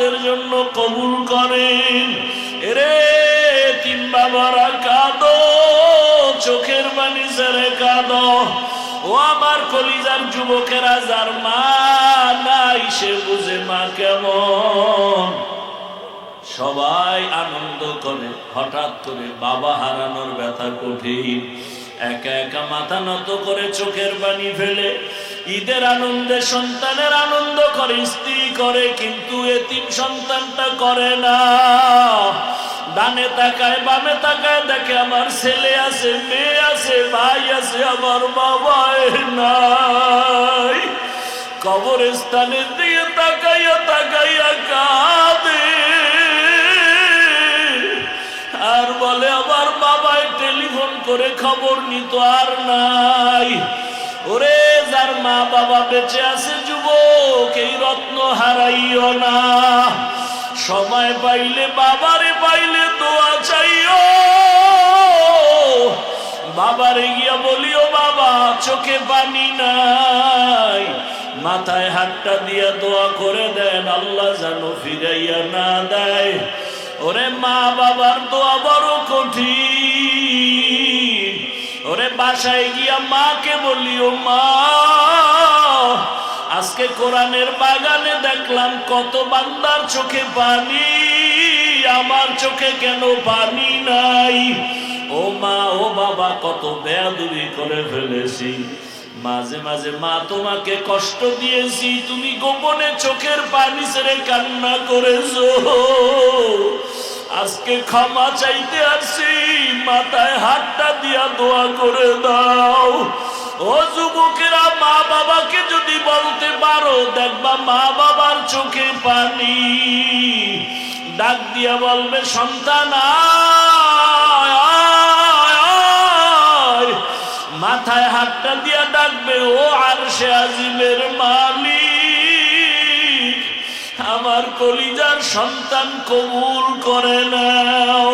আমাদের জন্য কবুল করেন। এরে তিন বাবারা কাঁদো, চোখের পানি ছেড়ে কাঁদো। ও আমার কলিজার যুবকেরা, যার মা নাই সে বুঝে মা কেমন। সবাই আনন্দ করে, হঠাৎ করে বাবা হারানোর ব্যথা কঠিন। একা একা মাথা নত করে চোখের পানি ফেলে ঈদের আনন্দে সন্তানের আনন্দ করে, স্ত্রী করে, কিন্তু এতিম সন্তানটা করে না। ডানে তাকায় বামে তাকায়, দেখে আমার ছেলে আছে, মেয়ে আছে, ভাই আছে, আমার বাবা নাই। কবরস্থানের দিকে তাকাইয়া তাকাইয়া কাঁদে আর বলে আমার বাবাই টেলিফোন করে খবর নিত আর নাই। ওরে যার মা বাবা বেঁচে আছে যুবক, এই রত্ন হারাইও না। সময় পাইলে বাবারে পাইলে দোয়া চাইও। বাবারে গিয়া বলিও বাবা চোখে পানি নাই, মাথায় হাতটা দিয়া দোয়া করে দেন, আল্লাহ যেন ফিরাইয়া না দেয়। ওরে মা বাবার দোয়া বড় কঠিন। ওরে বাসায় গিয়া মাকে বলিও মা আজকে কোরআনের বাগানে দেখলাম কত বান্দার চোখে পানি, আমার চোখে কেন পানি নাই? ও মা ও বাবা কত বেয়াদবি করে ফেলেছি, মাঝে মাঝে মা তোমাকে কষ্ট দিয়েছি, তুমি গোপনে চোখের পানি ছেড়ে কান্না করেছো, আজকে ক্ষমা চাইতে আসছি, মাথায় হাতটা দিয়া দোয়া করে দাও। ও যুবকেরা, মা বাবাকে যদি বলতে পারো দেখবা মা বাবার চোখে পানি। ডাক দিয়া বলবে সন্তান আয় আয় আয়, মাথায় হাতটা দিয়া ডাকবে ও আরশে আজিমের মালিক, আমার কলিজার সন্তান কবুল করে নাও।